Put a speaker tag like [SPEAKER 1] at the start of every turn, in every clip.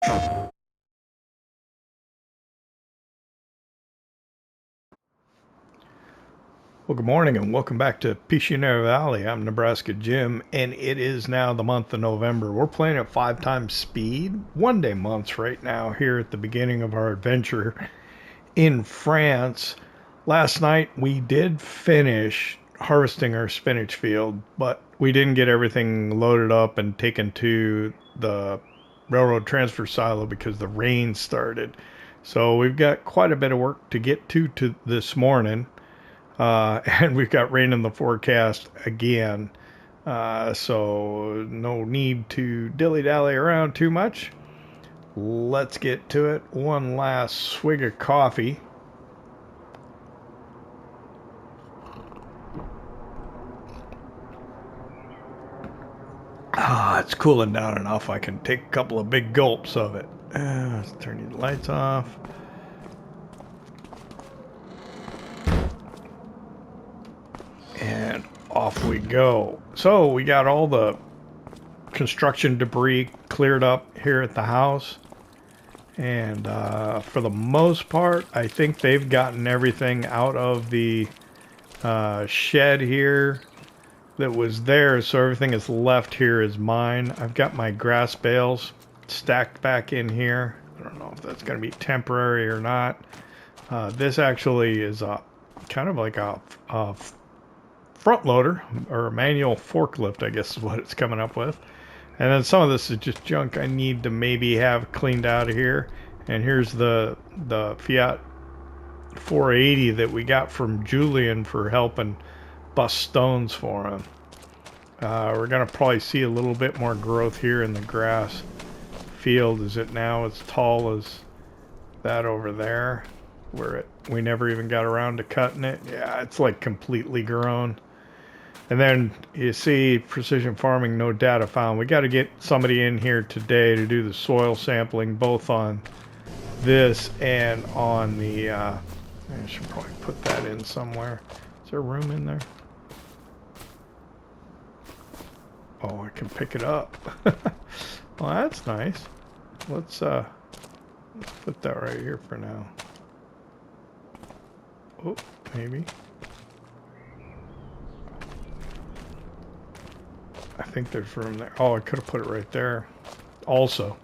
[SPEAKER 1] Well, good morning and welcome back to Pichonnière Valley. I'm Nebraska Jim, and it is now the month of November. We're playing at 5 times speed, 1 day months right now here at the beginning of our adventure in France. Last night we did finish harvesting our spinach field, but we didn't get everything loaded up and taken to the railroad transfer silo because the rain started. So we've got quite a bit of work to get to this morning. And we've got rain in the forecast again. So no need to dilly-dally around too much. Let's get to it. One last swig of coffee. It's cooling down enough I can take a couple of big gulps of it. Let's turn the lights off. And off we go. So we got all the construction debris cleared up here at the house. And for the most part, I think they've gotten everything out of the shed here that was there. So everything that's left here is mine. I've got my grass bales stacked back in here. I don't know if that's going to be temporary or not. This actually is a kind of like a front loader or a manual forklift, I guess is what it's coming up with. And then some of this is just junk I need to maybe have cleaned out of here. And here's the Fiat 480 that we got from Julian for helping bust stones for him. We're gonna probably see a little bit more growth here in the grass field. Is it now as tall as that over there where we never even got around to cutting it? Yeah, it's like completely grown. And then you see precision farming, no data found. We got to get somebody in here today to do the soil sampling, both on this and on the, I should probably put that in somewhere. Is there room in there? Oh, I can pick it up. Well, that's nice. Let's put that right here for now. Oh, maybe. I think there's room there. Oh, I could have put it right there also.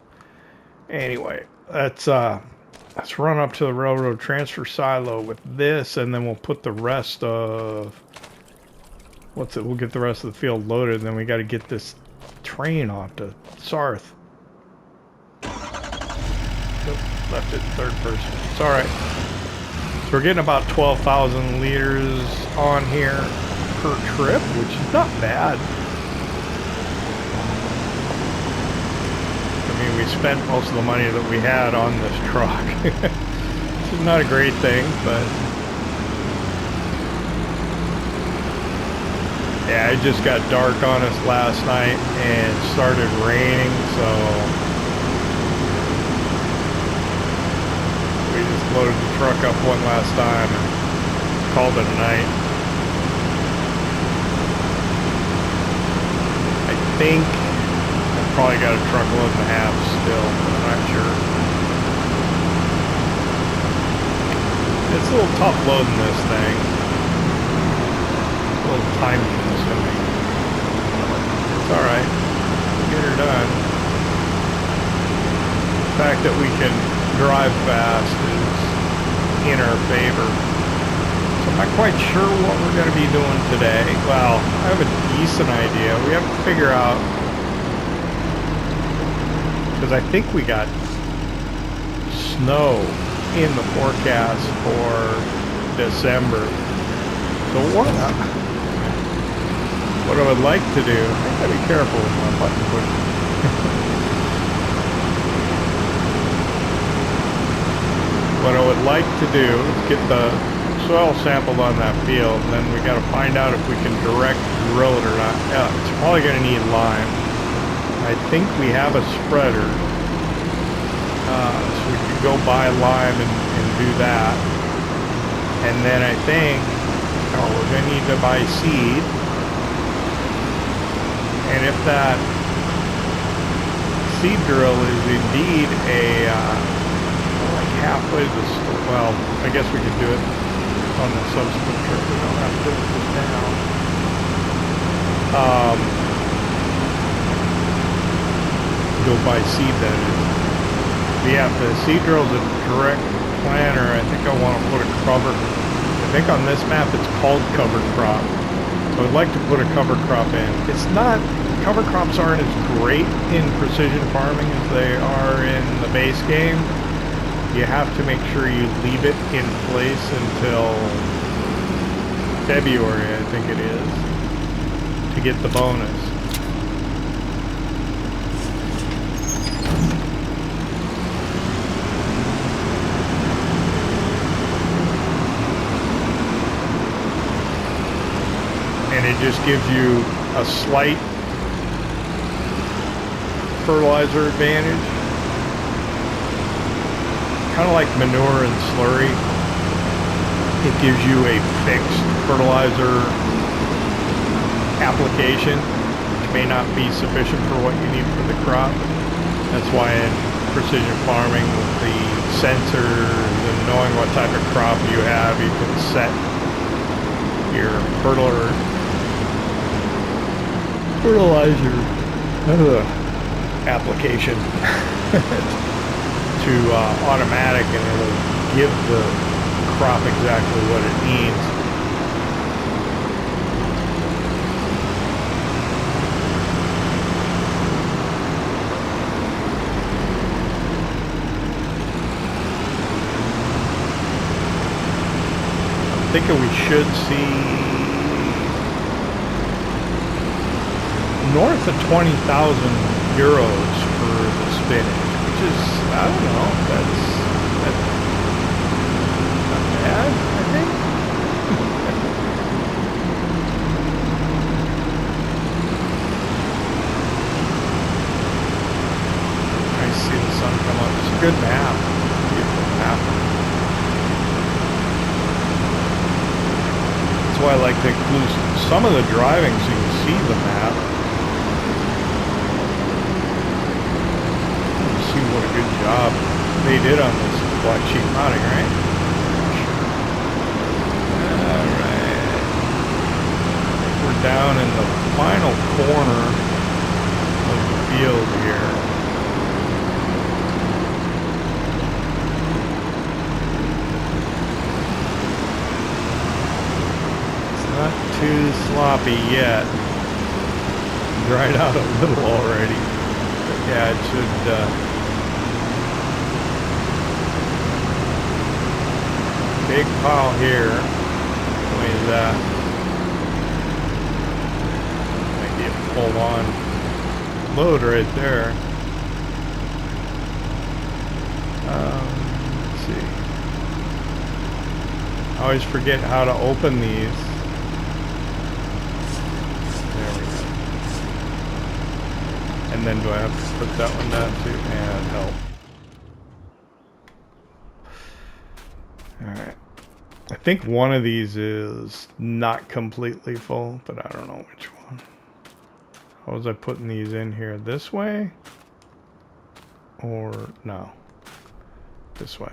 [SPEAKER 1] Anyway, let's run up to the railroad transfer silo with this, and then we'll put the rest of we'll get the rest of the field loaded, and then we got to get this train off to Sarth. Oh, left it in third person. It's all right. So we're getting about 12,000 liters on here per trip, which is not bad. We spent most of the money that we had on this truck. Which is not a great thing, but yeah, it just got dark on us last night and started raining, so we just loaded the truck up one last time and called it a night. I think probably got a truckload and a half still, but I'm not sure. It's a little tough loading this thing. A little time consuming. It's alright. We'll get her done. The fact that we can drive fast is in our favor. So I'm not quite sure what we're going to be doing today. Well, I have a decent idea. We have to figure out, because I think we got snow in the forecast for December. So what I would like to do, I gotta be careful with my button push. What I would like to do is get the soil sampled on that field, and then we gotta find out if we can direct drill it or not. Yeah, it's probably gonna need lime. I think we have a spreader, so we could go buy lime and do that. And then I think we're going to need to buy seed. And if that seed drill is indeed a like halfway to the well, I guess we could do it on the subsequent trip. We don't have to do it just now. Go buy seed, that is. But yeah, if the seed drill is a direct planter, I think I want to put a cover. I think on this map it's called cover crop. So I'd like to put a cover crop in. It's not, cover crops aren't as great in precision farming as they are in the base game. You have to make sure you leave it in place until February, I think it is, to get the bonus. And it just gives you a slight fertilizer advantage. Kind of like manure and slurry. It gives you a fixed fertilizer application, which may not be sufficient for what you need for the crop. That's why in precision farming, with the sensors and knowing what type of crop you have, you can set your fertilizer application to automatic, and it'll give the crop exactly what it needs. I'm thinking we should see north of 20,000 euros for the spinach, which is, I don't know, that's not bad, I think. I see the sun come up. It's a good map. Beautiful map. That's why I like to include some of the driving so you can see the map. What a good job they did on this Blacksheep Modding, right? Alright. We're down in the final corner of the field here. It's not too sloppy yet. Dried out a little already. But yeah, it should big pile here with maybe a full-on load right there. Let's see. I always forget how to open these. There we go. And then do I have to put that one down too? And help. Alright. I think one of these is not completely full, but I don't know which one. How was I putting these in here? This way? Or no? This way.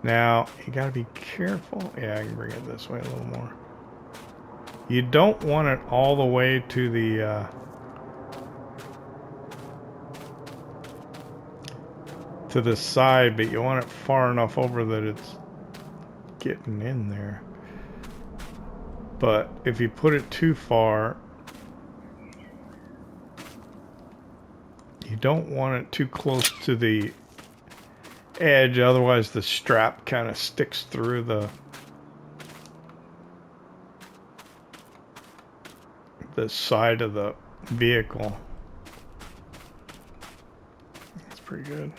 [SPEAKER 1] Now, you gotta be careful. Yeah, I can bring it this way a little more. You don't want it all the way to the side, but you want it far enough over that it's getting in there. But if you put it too far, you don't want it too close to the edge, otherwise the strap kind of sticks through the side of the vehicle. That's pretty good.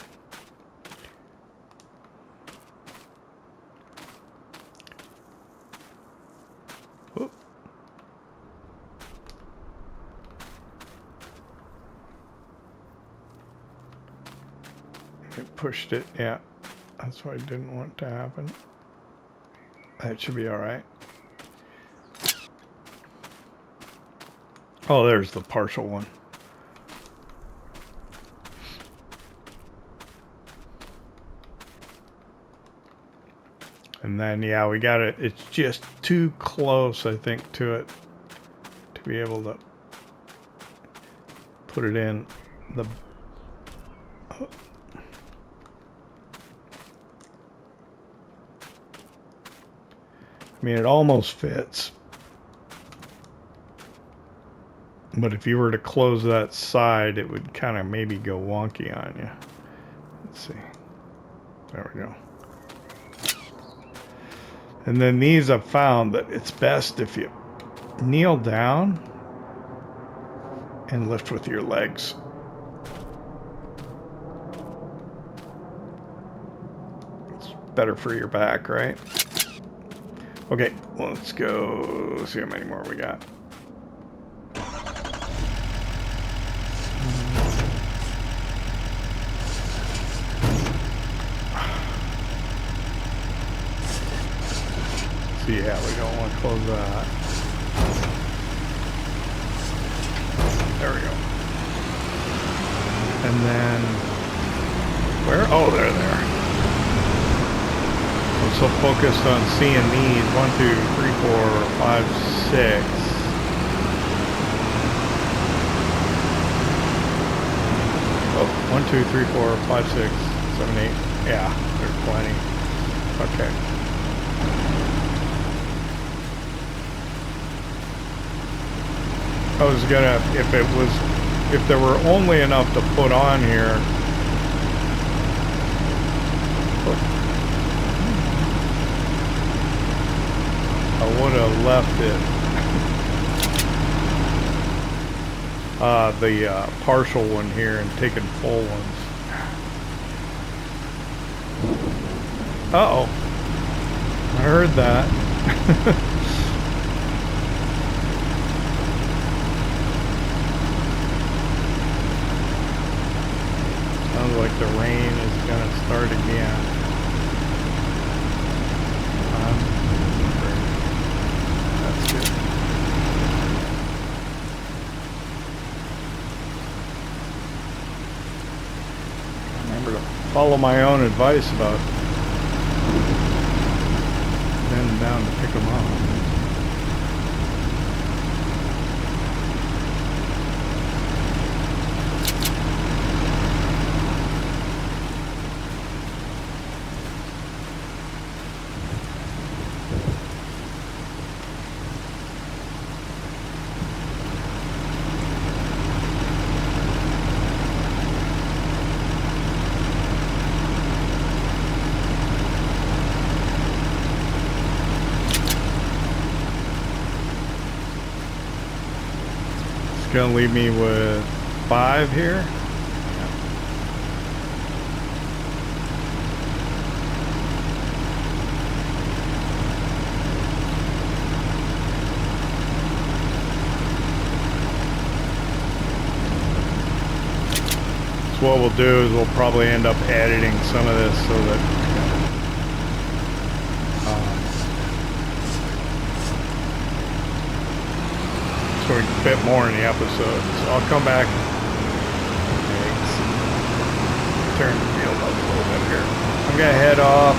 [SPEAKER 1] It pushed it, yeah. That's what I didn't want to happen. That should be alright. Oh, there's the partial one. And then, yeah, we got it. It's just too close, I think, to it to be able to put it in the... I mean, it almost fits. But if you were to close that side, it would kind of maybe go wonky on you. Let's see. There we go. And then these I've found that it's best if you kneel down and lift with your legs. It's better for your back, right? Okay, well, let's go see how many more we got. Yeah, we don't want to close that. There we go. And then, where? Oh, they're there. I'm so focused on seeing these. 1, 2, 3, 4, 5, 6. Oh, 1, 2, 3, 4, 5, 6, 7, 8. Yeah, there's plenty. Okay. I was gonna, if there were only enough to put on here. I would have left it, the partial one here and taken full ones. Uh-oh. I heard that. Sounds like the rain is going to start again. That's good. Remember to follow my own advice about bending down to pick them up. Gonna leave me with 5 here. So what we'll do is we'll probably end up editing some of this so that so we can fit more in the episode. So I'll come back. Turn the field up a little bit here. I'm gonna head off,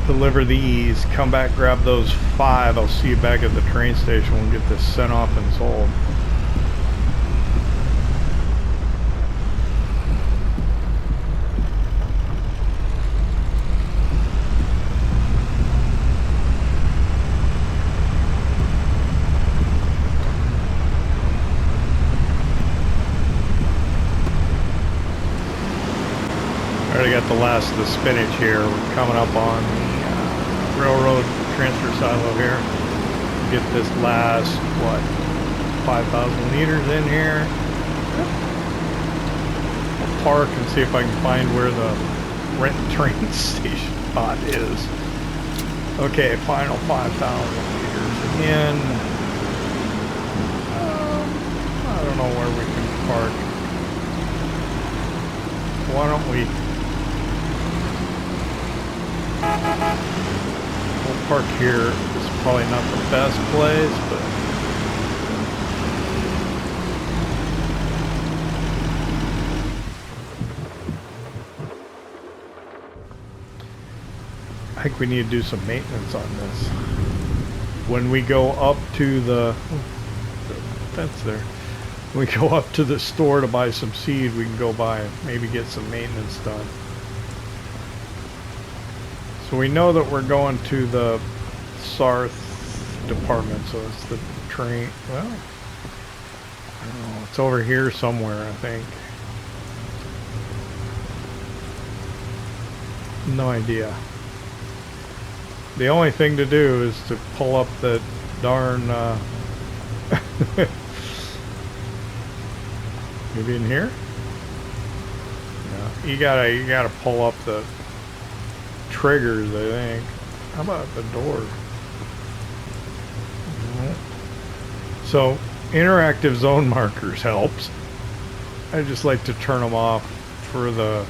[SPEAKER 1] deliver these, come back, grab those 5. I'll see you back at the train station. We'll get this sent off and sold. Got the last of the spinach here. We're coming up on the railroad transfer silo here. Get this last, what, 5,000 liters in here. I'll park and see if I can find where the rent train station spot is. Okay, final 5,000 liters in. I don't know where we can park. Why don't we... We'll park here. It's probably not the best place, but think we need to do some maintenance on this. When we go up to the fence there, when we go up to the store to buy some seed, we can go by and maybe get some maintenance done. So we know that we're going to the Sarth department, so it's the train. Well, I don't know. It's over here somewhere, I think. No idea. The only thing to do is to pull up the darn maybe in here? Yeah. You gotta pull up the triggers, I think. How about the door? So interactive zone markers helps. I just like to turn them off for the,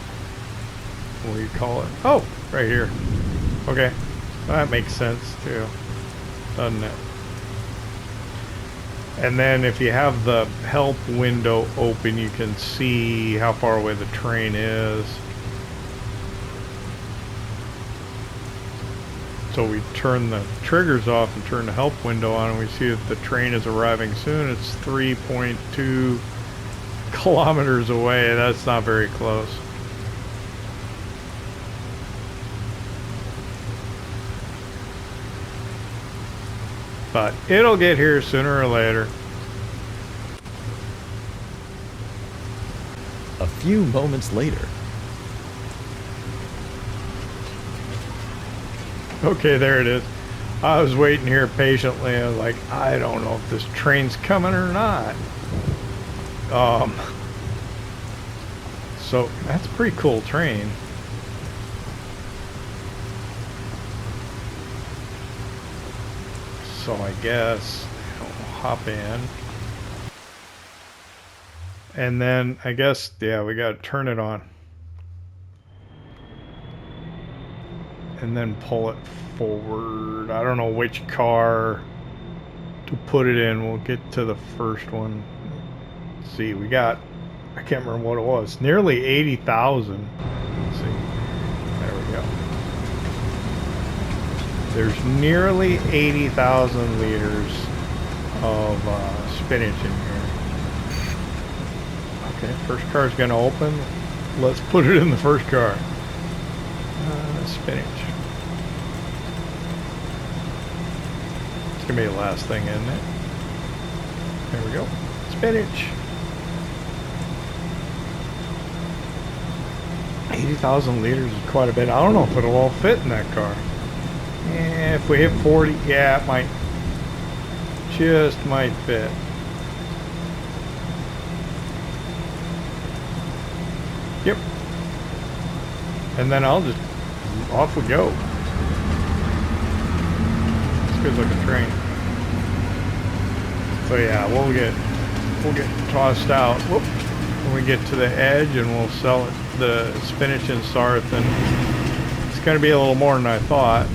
[SPEAKER 1] what do you call it? Oh, right here. Okay, that makes sense too, doesn't it? And then if you have the help window open, you can see how far away the train is. So we turn the triggers off and turn the help window on, and we see that the train is arriving soon. It's 3.2 kilometers away. That's not very close. But it'll get here sooner or later.
[SPEAKER 2] A few moments later.
[SPEAKER 1] Okay, there it is. I was waiting here patiently. I was like, I don't know if this train's coming or not. So that's a pretty cool train. So I guess I'll hop in. And then I guess, yeah, we got to turn it on. And then pull it forward. I don't know which car to put it in. We'll get to the first one. Let's see, we got, I can't remember what it was, nearly 80,000. Let's see, there we go. There's nearly 80,000 liters of spinach in here. Okay, first car's gonna open. Let's put it in the first car. Spinach. It's gonna be the last thing, isn't it? There we go. Spinach. 80,000 liters is quite a bit. I don't know if it'll all fit in that car. Yeah, if we hit 40, yeah, it might. Just might fit. Yep. And then I'll just, off we go. It's a good looking train. So yeah, we'll get tossed out. Whoop. When we get to the edge, and we'll sell it, the spinach and Sarth, and it's going to be a little more than I thought.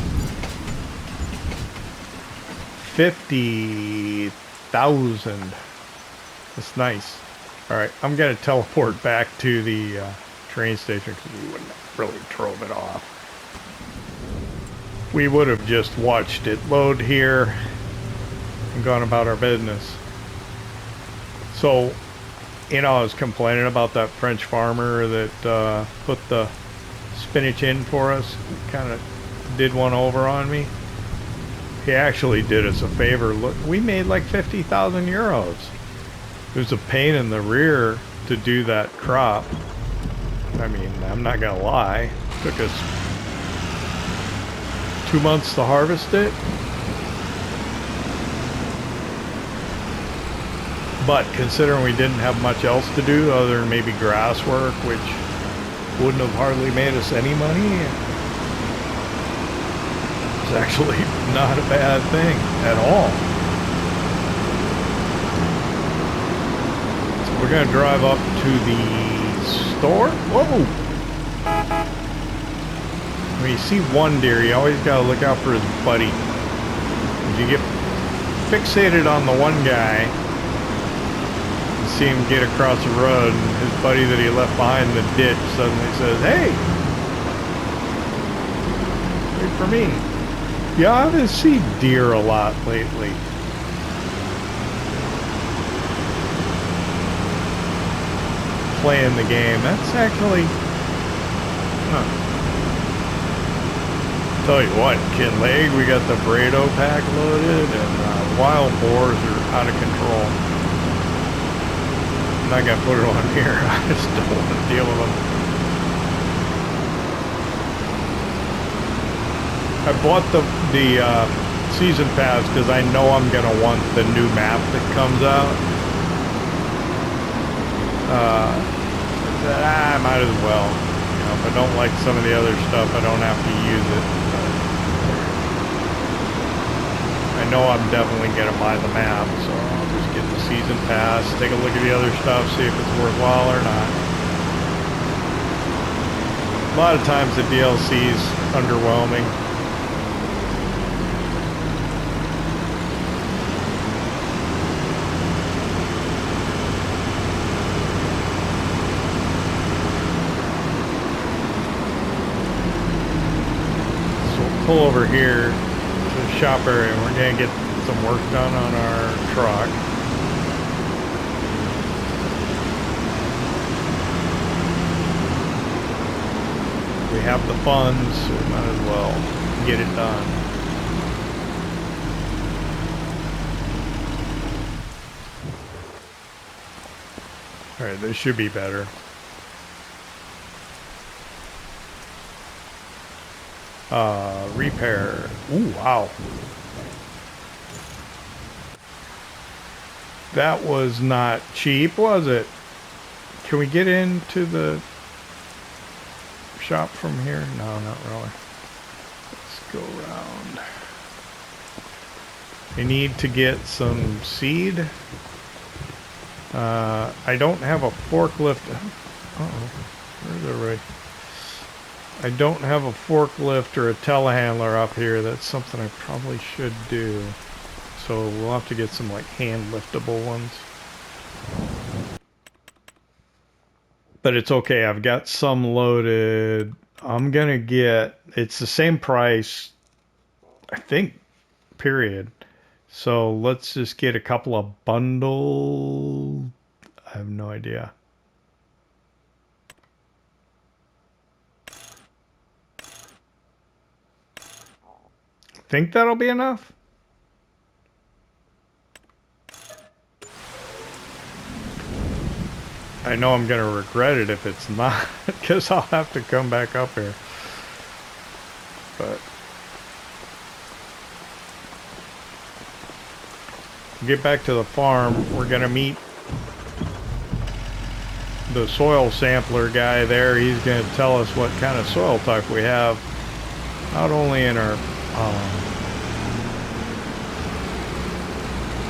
[SPEAKER 1] 50,000. That's nice. All right, I'm going to teleport back to the train station because we wouldn't have really drove it off. We would have just watched it load here and gone about our business. So, you know, I was complaining about that French farmer that put the spinach in for us. Kind of did one over on me. He actually did us a favor. Look, we made like 50,000 euros. It was a pain in the rear to do that crop. I mean, I'm not gonna lie. It took us 2 months to harvest it. But considering we didn't have much else to do other than maybe grass work, which wouldn't have hardly made us any money, it's actually not a bad thing at all. So we're going to drive up to the store. Whoa! When you see one deer, you always got to look out for his buddy. If you get fixated on the one guy, you see him get across the road, and his buddy that he left behind in the ditch suddenly says, "Hey, Wait for me. Yeah, I haven't seen deer a lot lately. Playing the game. That's actually... Huh. Tell you what, Kid Leg, we got the Brado pack loaded, and wild boars are out of control. I'm not gonna put it on here. I just don't want to deal with them. I bought the season pass because I know I'm gonna want the new map that comes out. I might as well. You know, if I don't like some of the other stuff, I don't have to use it. I know I'm definitely gonna buy the map, so I'll just get the season pass, take a look at the other stuff, see if it's worthwhile or not. A lot of times the DLC's underwhelming. Pull over here to the shop area and we're going to get some work done on our truck. We have the funds, so we might as well get it done. Alright, this should be better. Repair. Ooh, wow. That was not cheap, was it? Can we get into the shop from here? No, not really. Let's go around. I need to get some seed. I don't have a forklift. Uh-oh. Where's everybody? I don't have a forklift or a telehandler up here. That's something I probably should do. So we'll have to get some like hand liftable ones. But it's okay. I've got some loaded. I'm gonna get, it's the same price, I think, period. So let's just get a couple of bundles. I have no idea. Think that'll be enough? I know I'm gonna regret it if it's not, because I'll have to come back up here. But get back to the farm. We're gonna meet the soil sampler guy there. He's gonna tell us what kind of soil type we have, not only in our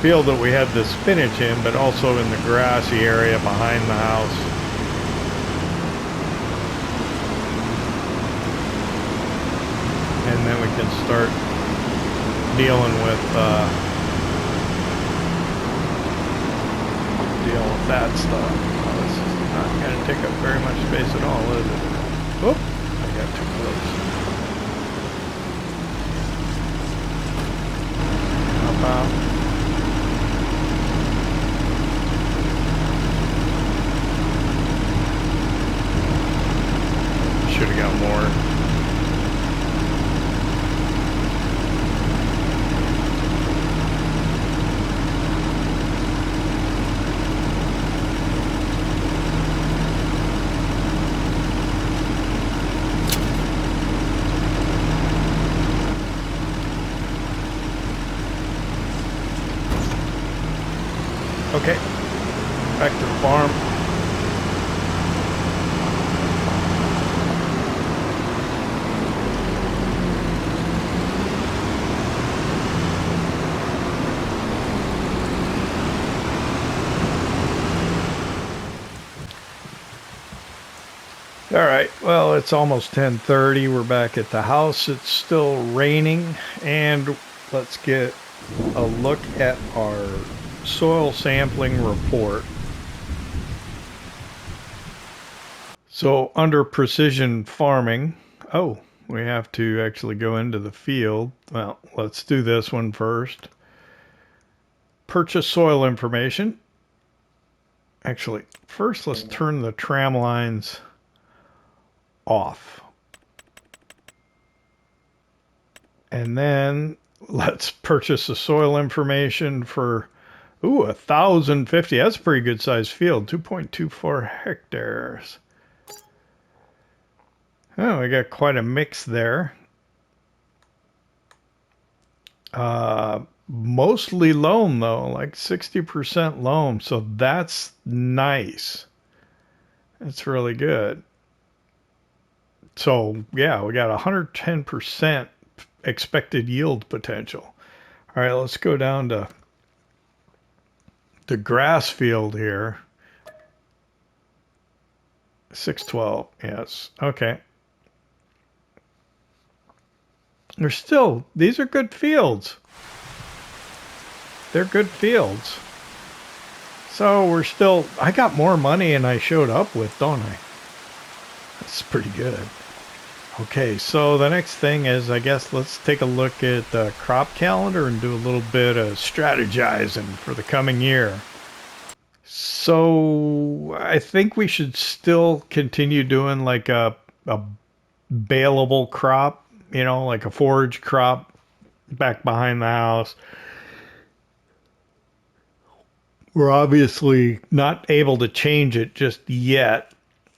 [SPEAKER 1] field that we had the spinach in, but also in the grassy area behind the house. And then we can start dealing with that stuff. Oh, this is not going to take up very much space at all, is it? Oop, I got too close. Up out. Should have got more. Okay, back to the farm. All right, well, it's almost 10:30. We're back at the house. It's still raining, and let's get a look at our soil sampling report. So under precision farming, oh, we have to actually go into the field. Well, let's do this one first. Purchase soil information. Actually, first let's turn the tram lines off. And then let's purchase the soil information for, 1,050. That's a pretty good sized field, 2.24 hectares. Oh, we got quite a mix there. Mostly loam though, like 60% loam. So that's nice. That's really good. So yeah, we got 110% expected yield potential. All right, let's go down to the grass field here. 612, yes, okay. These are good fields. They're good fields. So I got more money than I showed up with, don't I? That's pretty good. Okay, so the next thing is, I guess, let's take a look at the crop calendar and do a little bit of strategizing for the coming year. So I think we should still continue doing like a baleable crop, you know, like a forage crop back behind the house. We're obviously not able to change it just yet.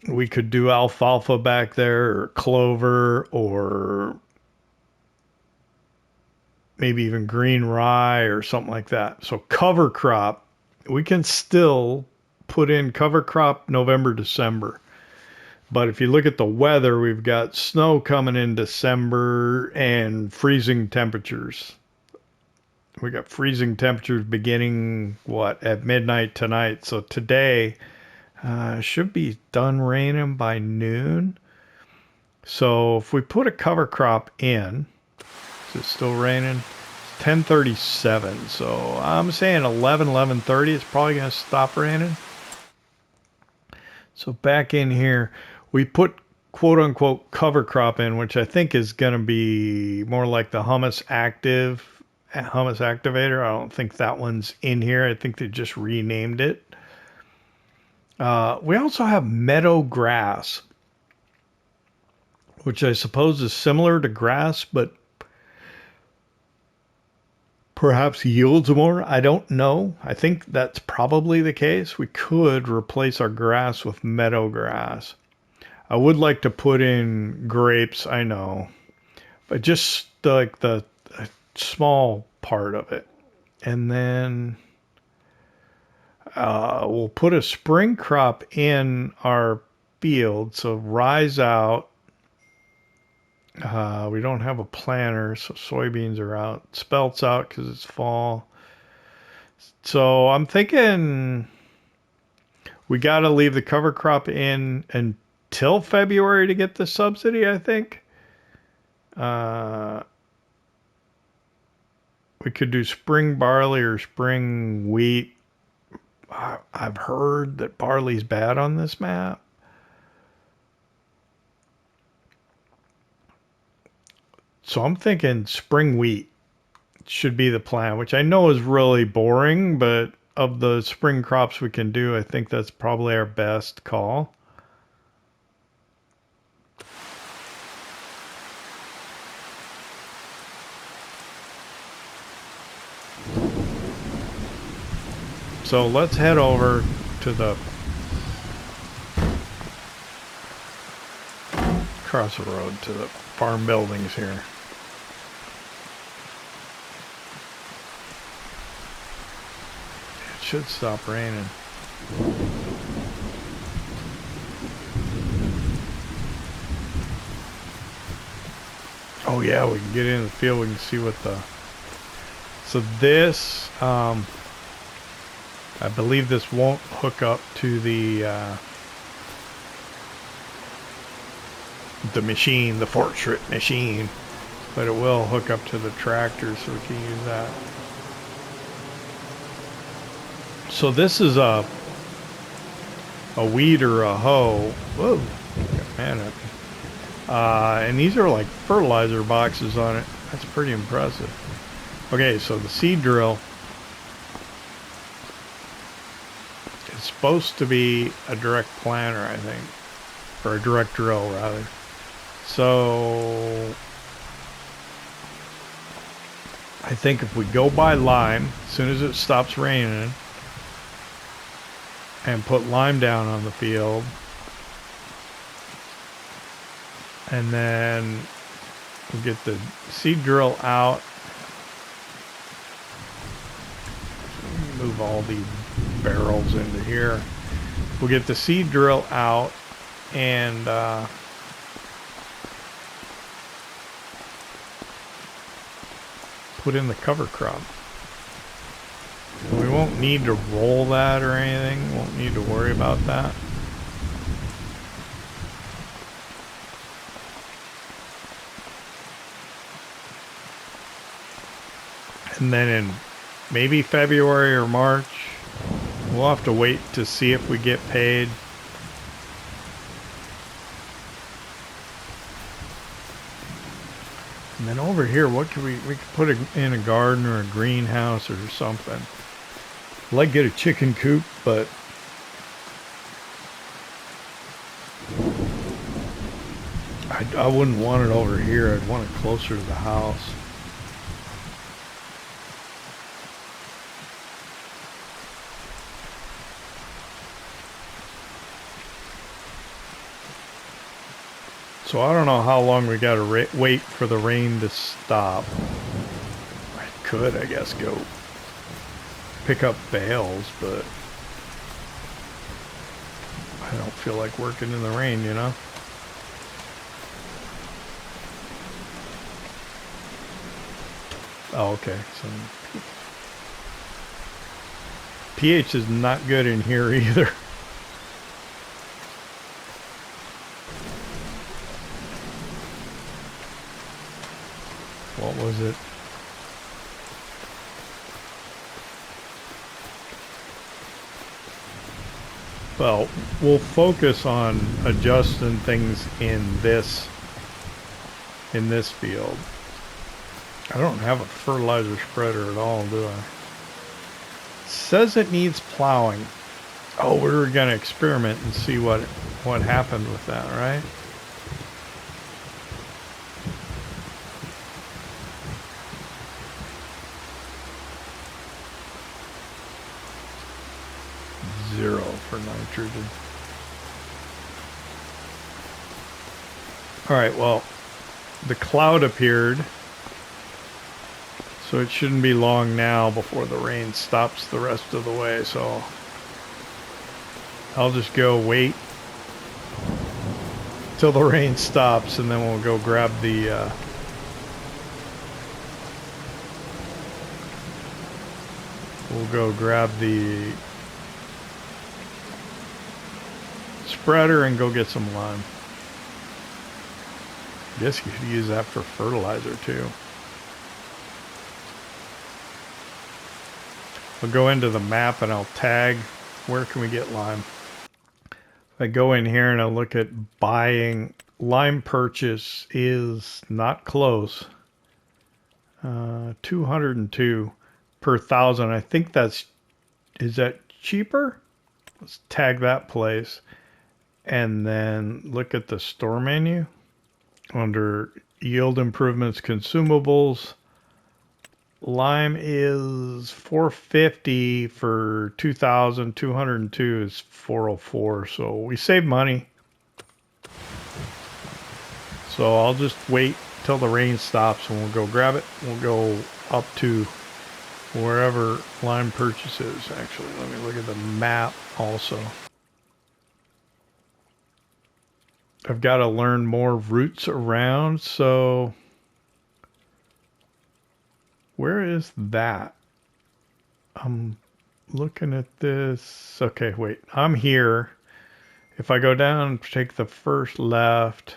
[SPEAKER 1] We could do alfalfa back there, or clover, or maybe even green rye or something like that. So cover crop, we can still put in cover crop November, December. But if you look at the weather, we've got snow coming in December and freezing temperatures. We got freezing temperatures beginning, at midnight tonight. So today should be done raining by noon. So if we put a cover crop in, is it still raining? 10:37. So I'm saying 11:30. It's probably going to stop raining. So back in here, we put quote unquote cover crop in, which I think is going to be more like the humus activator. I don't think that one's in here. I think they just renamed it. We also have meadow grass, which I suppose is similar to grass, but perhaps yields more. I don't know. I think that's probably the case. We could replace our grass with meadow grass. I would like to put in grapes, I know, but just like the small part of it. And then we'll put a spring crop in our field. So rye's out. We don't have a planter, so soybeans are out. Spelt's out because it's fall. So I'm thinking we got to leave the cover crop in until February to get the subsidy, I think. We could do spring barley or spring wheat. I've heard that barley's bad on this map. So I'm thinking spring wheat should be the plan, which I know is really boring, but of the spring crops we can do, I think that's probably our best call. So let's head over to the across the road to the farm buildings here. It should stop raining. Oh yeah, we can get in the field. We can see what the. So this, I believe this won't hook up to the machine, the Fortschritt machine, but it will hook up to the tractor, so we can use that. So this is a weed or a hoe. Whoa, got mad at me. And these are like fertilizer boxes on it. That's pretty impressive. Okay, so the seed drill is supposed to be a direct planter, I think. Or a direct drill, rather. So I think if we go by lime, as soon as it stops raining, and put lime down on the field, and then we'll get the seed drill out. Move all these barrels into here. We'll get the seed drill out and put in the cover crop. We won't need to roll that or anything. Won't need to worry about that. And then in maybe February or March, we'll have to wait to see if we get paid. And then over here, what could we could put in a garden or a greenhouse or something. I'd like to get a chicken coop, but I wouldn't want it over here. I'd want it closer to the house. So I don't know how long we got to wait for the rain to stop. I could, I guess, go pick up bales, but I don't feel like working in the rain, you know? Oh, okay. So pH is not good in here either. What was it? Well, we'll focus on adjusting things in this field. I don't have a fertilizer spreader at all, do I? It says it needs plowing. Oh, we're gonna experiment and see what happened with that, right? Zero for nitrogen. All right, well, the cloud appeared, so it shouldn't be long now before the rain stops the rest of the way. So I'll just go wait till the rain stops, and then we'll go grab the spreader and go get some lime. I guess you could use that for fertilizer too. I'll go into the map and I'll tag where can we get lime. If I go in here and I look at buying, lime purchase is not close. 202 per 1,000. I think is that cheaper? Let's tag that place. And then look at the store menu under yield improvements, consumables. Lime is 450 for 2,000. 202 is 404. So we save money. So I'll just wait till the rain stops and we'll go grab it. We'll go up to wherever lime purchase is. Actually, let me look at the map also. I've got to learn more routes around, so where is that? I'm looking at this. Okay, wait, I'm here. If I go down and take the first left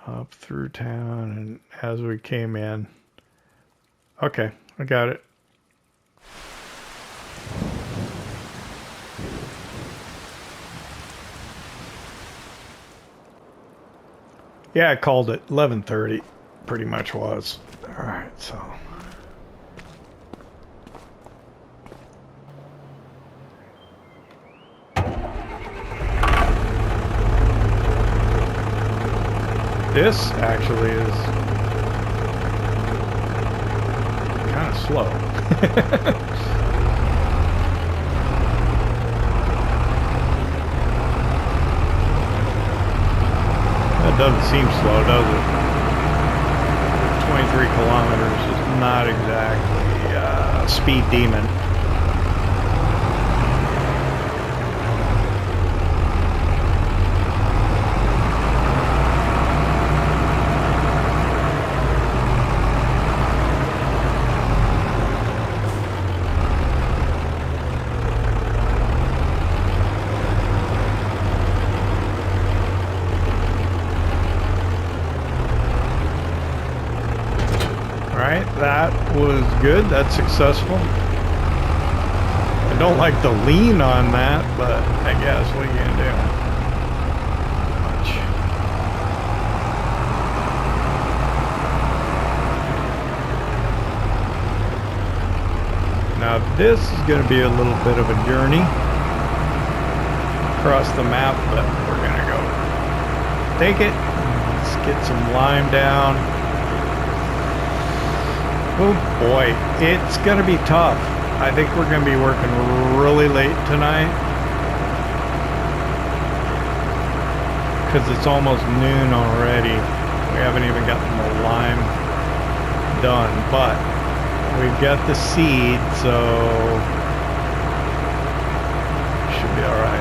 [SPEAKER 1] up through town and as we came in. Okay, I got it. Yeah, I called it 11:30. Pretty much was. All right, so. This actually is kind of slow. That doesn't seem slow, does it? 23 kilometers is not exactly a speed demon. That was good. That's successful. I don't like the lean on that, but I guess what are you gonna do? Much. Now this is going to be a little bit of a journey across the map, but we're gonna go take it. Let's get some lime down. Oh boy, it's going to be tough. I think we're going to be working really late tonight. Because it's almost noon already. We haven't even gotten the lime done. But we've got the seed, so should be alright.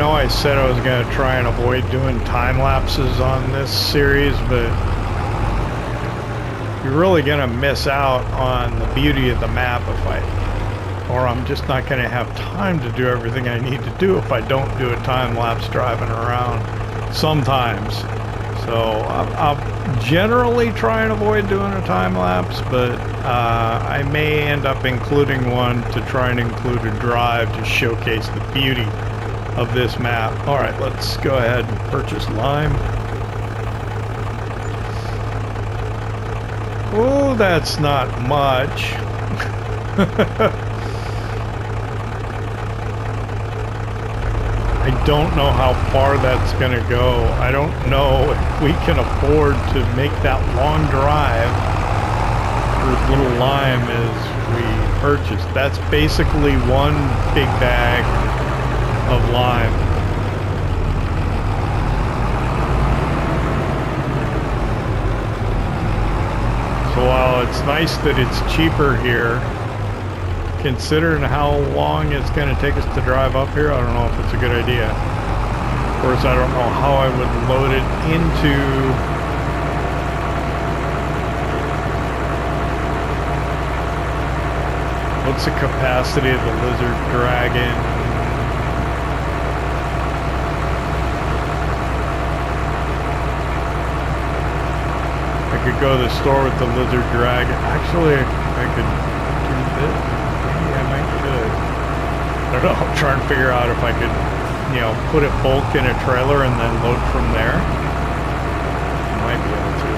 [SPEAKER 1] I said I was going to try and avoid doing time lapses on this series, but you're really going to miss out on the beauty of the map or I'm just not going to have time to do everything I need to do if I don't do a time lapse driving around sometimes. So I'll generally try and avoid doing a time lapse, but I may end up including one to try and include a drive to showcase the beauty of this map. Alright, let's go ahead and purchase lime. Oh, that's not much. I don't know how far that's going to go. I don't know if we can afford to make that long drive for as little lime as we purchased. That's basically one big bag of lime. So while it's nice that it's cheaper here, considering how long it's going to take us to drive up here, I don't know if it's a good idea. Of course, I don't know how I would load it into what's the capacity of the Lizard Dragon? I could go to the store with the Lizard Dragon. Actually, I could do this. Maybe I might could. I don't know. I'm trying to figure out if I could, you know, put it bulk in a trailer and then load from there. I might be able to.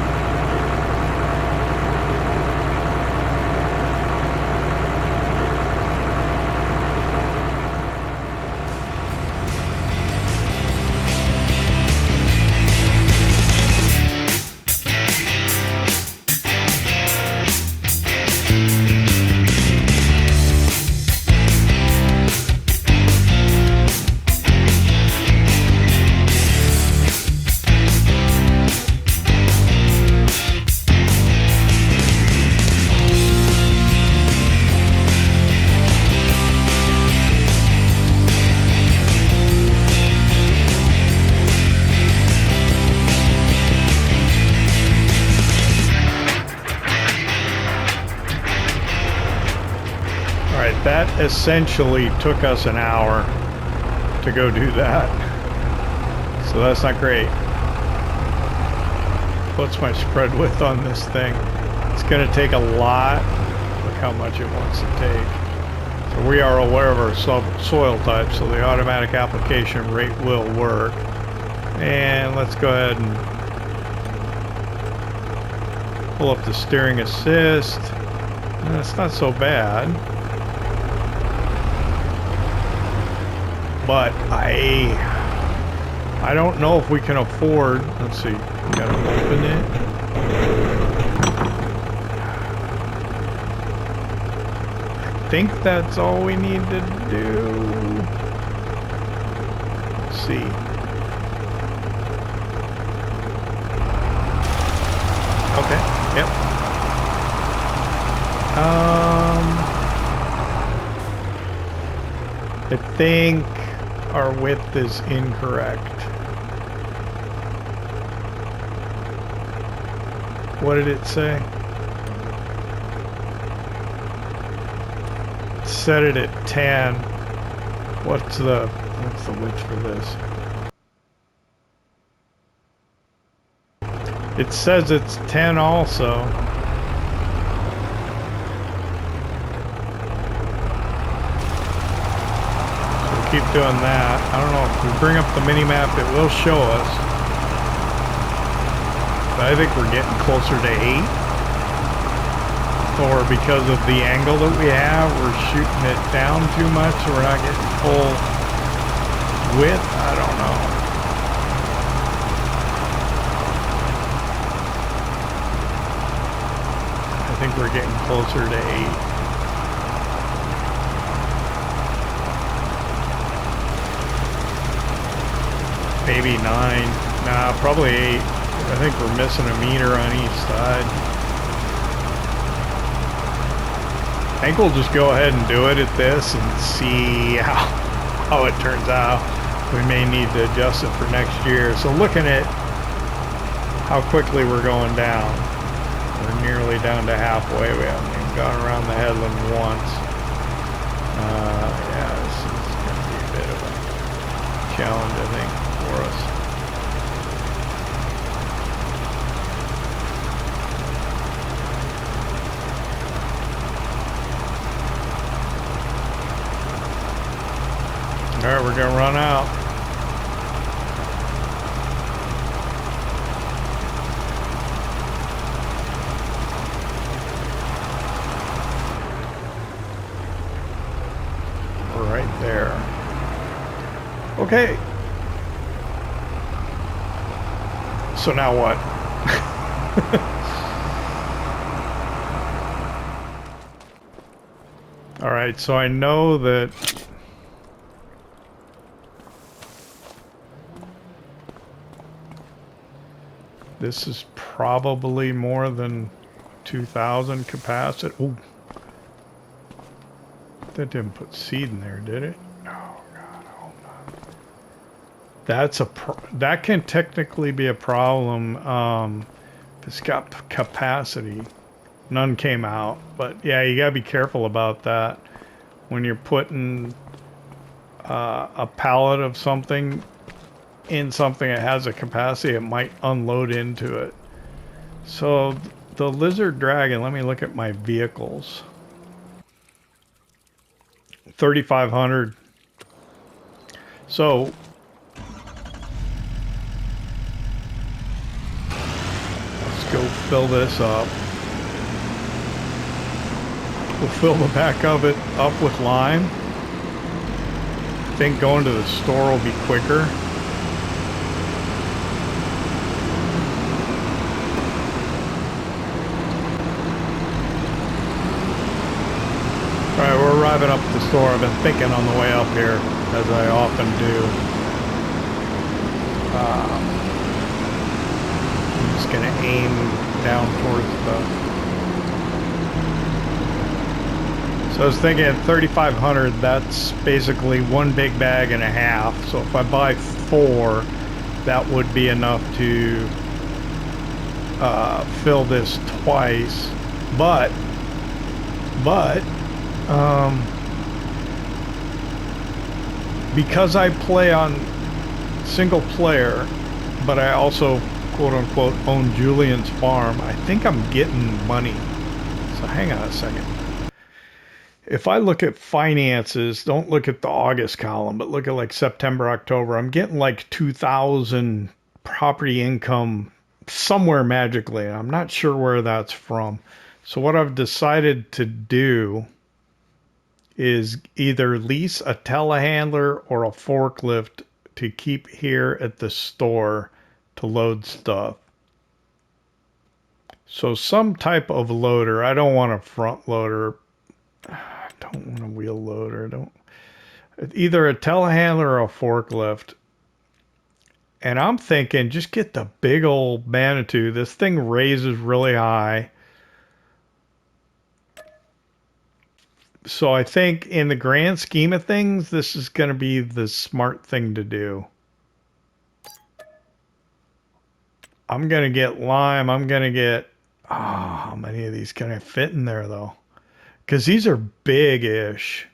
[SPEAKER 1] That essentially took us an hour to go do that. So that's not great. What's my spread width on this thing? It's going to take a lot. Look how much it wants to take. So we are aware of our soil type, so the automatic application rate will work. And let's go ahead and pull up the steering assist. That's not so bad. But I don't know if we can afford, let's see, gotta open it. I think that's all we need to do. Let's see. Okay, yep. I think our width is incorrect. What did it say? Set it at 10. What's the width for this? It says it's 10 also. Keep doing that. I don't know if we bring up the mini map, it will show us. But I think we're getting closer to 8. Or because of the angle that we have, we're shooting it down too much, so we're not getting full width. I don't know. I think we're getting closer to 8. Maybe 9. Nah, probably 8. I think we're missing a meter on each side. I think we'll just go ahead and do it at this and see how it turns out. We may need to adjust it for next year. So looking at how quickly we're going down. We're nearly down to halfway. We haven't even gone around the headland once. Yeah, this is going to be a bit of a challenge, I think, for us. All right, we're gonna run out. We're right there. Okay. So now what? All right, so I know that this is probably more than 2,000 capacity. Ooh. That didn't put seed in there, did it? Oh, God, I hope not. That's that can technically be a problem. It's got capacity. None came out, but yeah, you gotta be careful about that when you're putting a pallet of something in something that has a capacity. It might unload into it. So the Lizard Dragon, let me look at my vehicles. 3,500. So let's go fill this up. We'll fill the back of it up with lime. I think going to the store will be quicker. Alright, we're arriving up at the store. I've been thinking on the way up here, as I often do. I'm just going to aim down towards the... So I was thinking at 3,500, that's basically one big bag and a half. So if I buy 4, that would be enough to fill this twice. But because I play on single player, but I also quote unquote own Julian's farm, I think I'm getting money. So hang on a second. If I look at finances, don't look at the August column, but look at like September, October, I'm getting like 2,000 property income somewhere magically. I'm not sure where that's from. So what I've decided to do is either lease a telehandler or a forklift to keep here at the store to load stuff. So some type of loader. I don't want a front loader. I don't want a wheel loader. Either a telehandler or a forklift. And I'm thinking just get the big old Manitou. This thing raises really high. So I think in the grand scheme of things, this is going to be the smart thing to do. I'm going to get lime. I'm going to get... Oh, how many of these can I fit in there, though? Because these are big-ish.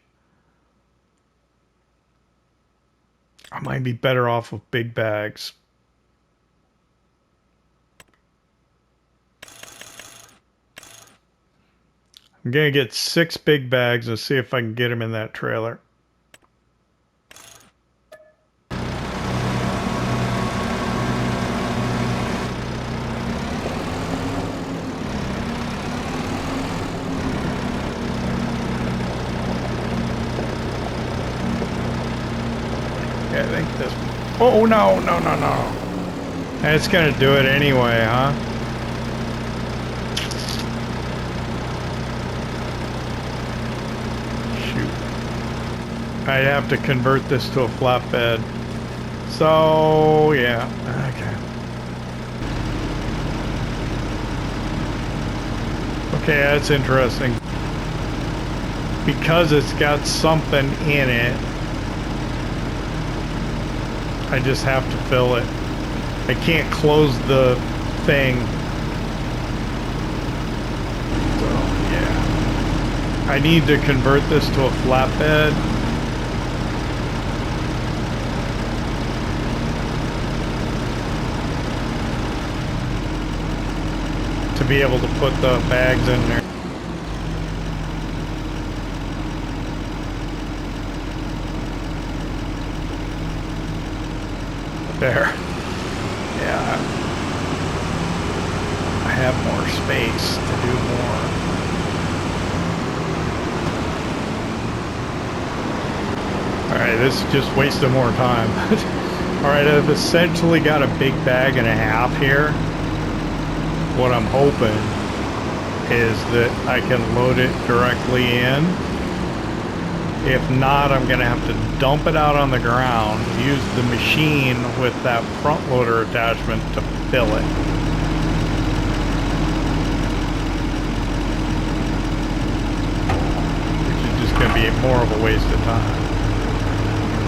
[SPEAKER 1] I might be better off with big bags. I'm going to get 6 big bags and see if I can get them in that trailer. Yeah, I think this... Oh, no, no, no, no. And it's going to do it anyway, huh? I'd have to convert this to a flatbed. So, yeah. Okay, that's interesting. Because it's got something in it, I just have to fill it. I can't close the thing. So, yeah. I need to convert this to a flatbed. To be able to put the bags in there. There. Yeah. I have more space to do more. Alright, this is just wasting more time. Alright, I've essentially got a big bag and a half here. What I'm hoping is that I can load it directly in. If not, I'm going to have to dump it out on the ground, use the machine with that front loader attachment to fill it. Which is just going to be more of a waste of time.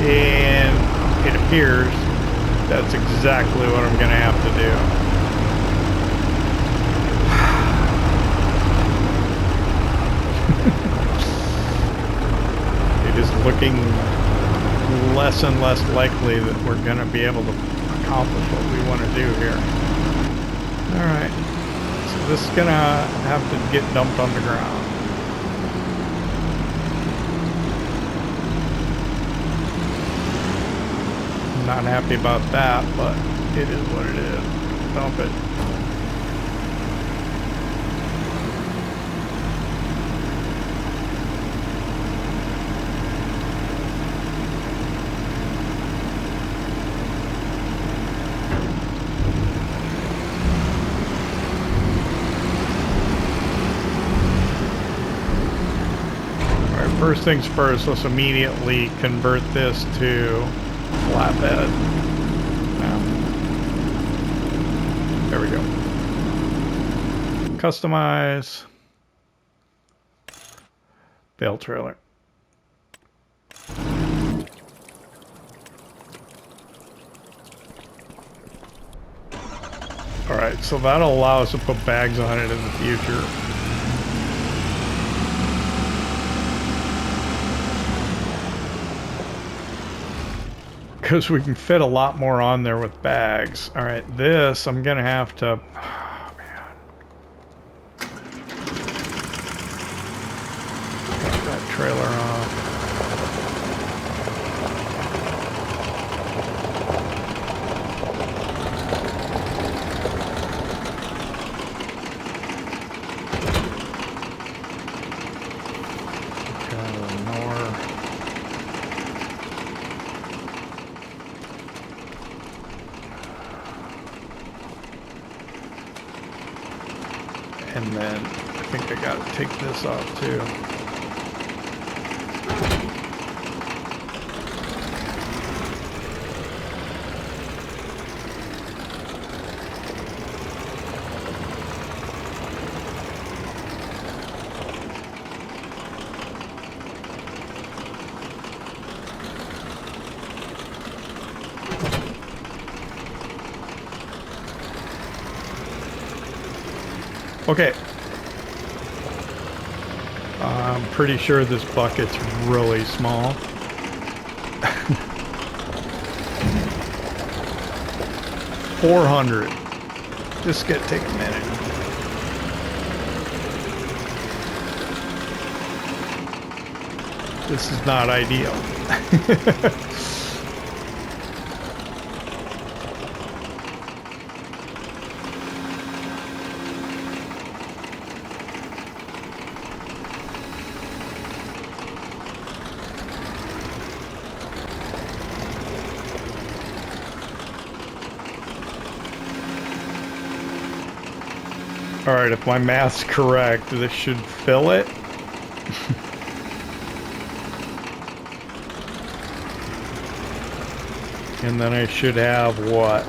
[SPEAKER 1] And it appears that's exactly what I'm going to have to do. It is looking less and less likely that we're going to be able to accomplish what we want to do here. Alright, so this is going to have to get dumped on the ground. I'm not happy about that, but it is what it is. Dump it. First things first, let's immediately convert this to flatbed. Now, there we go. Customize. Bale trailer. Alright, so that'll allow us to put bags on it in the future. because we can fit a lot more on there with bags. All right, this I'm gonna have to. Oh, man. Got that trailer off. And then I think I gotta take this off too. Okay. I'm pretty sure this bucket's really small. $400. This is gonna take a minute. This is not ideal. Alright, if my math's correct, this should fill it. And then I should have what?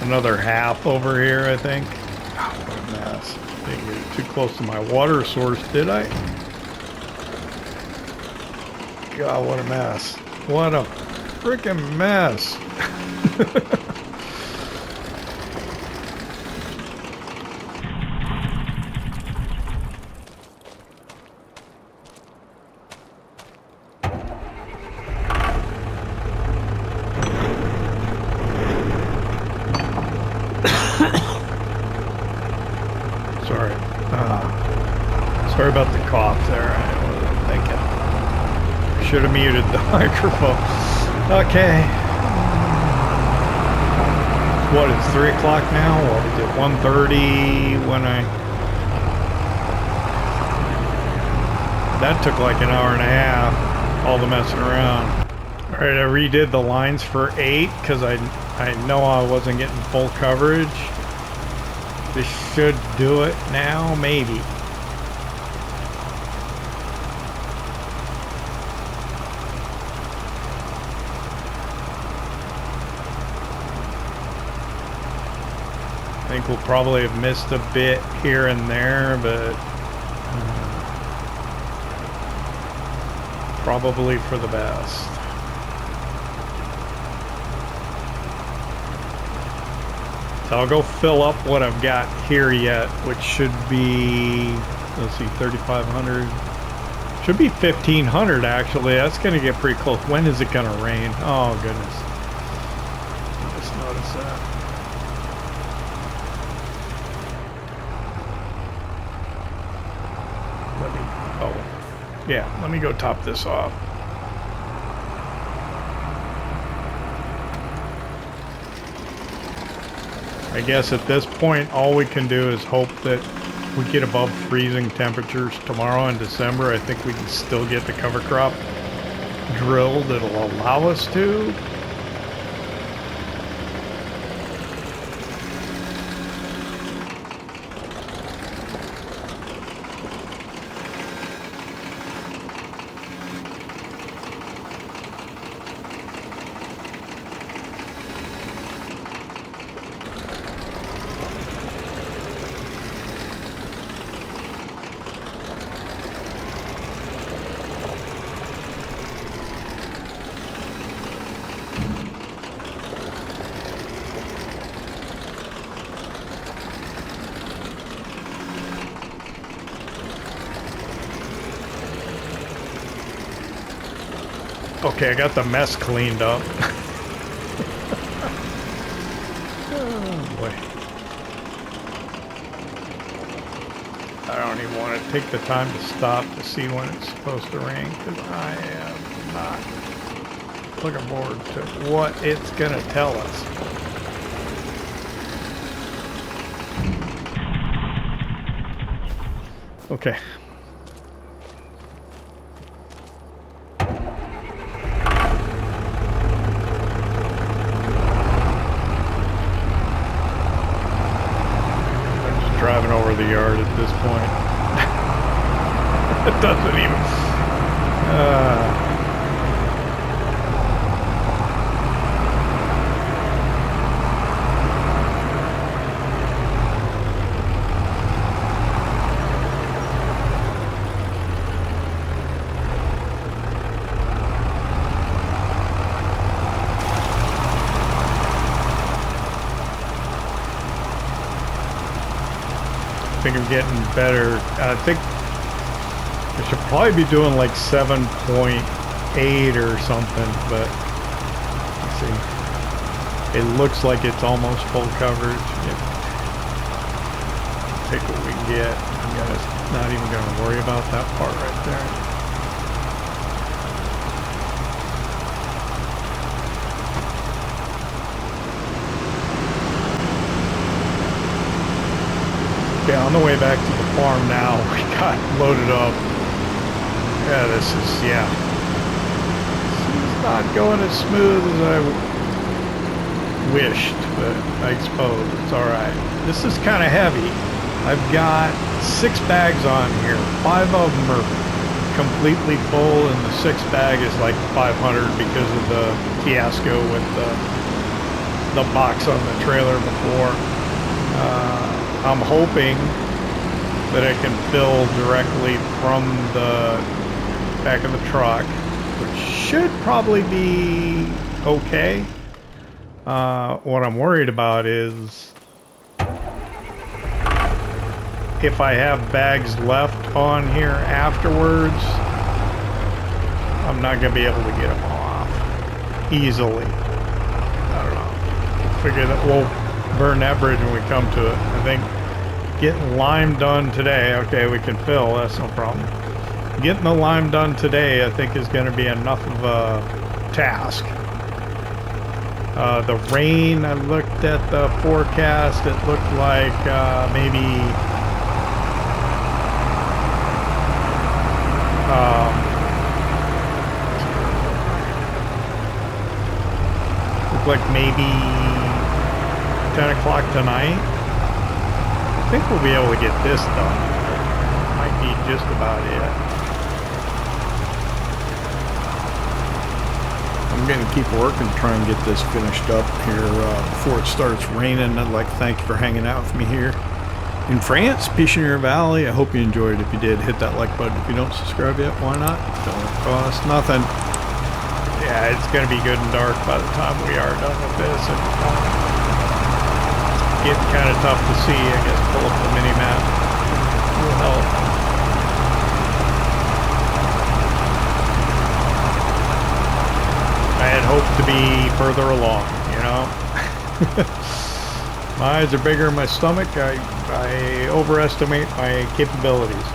[SPEAKER 1] Another half over here, I think. Oh, what a mess. I didn't get it too close to my water source, did I? God, what a mess. What a freaking mess. Sorry about the cough there. I wasn't thinking. Should have muted the microphone. Okay. What, it's 3 o'clock now? What was it, 1:30 when I... That took like an hour and a half, all the messing around. Alright, I redid the lines for 8 because I know I wasn't getting full coverage. This should do it now, maybe. I think we'll probably have missed a bit here and there, but probably for the best. So I'll go fill up what I've got here yet, which should be, let's see, 3,500. Should be 1,500 actually. That's gonna get pretty close. When is it gonna rain? Oh goodness. I just noticed that. Yeah, let me go top this off. I guess at this point, all we can do is hope that we get above freezing temperatures tomorrow in December. I think we can still get the cover crop drilled. That'll allow us to. Okay, I got the mess cleaned up. Oh boy. I don't even want to take the time to stop to see when it's supposed to rain, because I am not looking forward to what it's going to tell us. Okay. Driving over the yard at this point. It doesn't even. I think I'm getting better. I think I should probably be doing like 7.8 or something, but let's see. It looks like it's almost full coverage. Yeah. Take what we can get. I'm not even going to worry about that part right there. Okay, on the way back to the farm now, we got loaded up. Yeah, this is not going as smooth as I wished, but I suppose it's alright. This is kind of heavy. I've got 6 bags on here. 5 of them are completely full, and the 6th bag is like 500 because of the fiasco with the box on the trailer before. I'm hoping that I can fill directly from the back of the truck, which should probably be okay. What I'm worried about is if I have bags left on here afterwards, I'm not going to be able to get them off easily. I don't know. We'll figure that we'll burn that bridge when we come to it. I think getting lime done today, okay, we can fill, that's no problem. Getting the lime done today, I think, is going to be enough of a task. The rain, I looked at the forecast, it looked like maybe looked like maybe 10 o'clock tonight. I think we'll be able to get this done. Might be just about it. I'm going to keep working, try and get this finished up here before it starts raining. I'd like to thank you for hanging out with me here in France, Pichonnière Valley. I hope you enjoyed it. If you did, hit that like button. If you don't subscribe yet, why not? Don't cost nothing. Yeah, it's going to be good and dark by the time we are done with this. And, getting kind of tough to see. I guess pull up the mini map will help. I had hoped to be further along, you know. My eyes are bigger than my stomach. I overestimate my capabilities.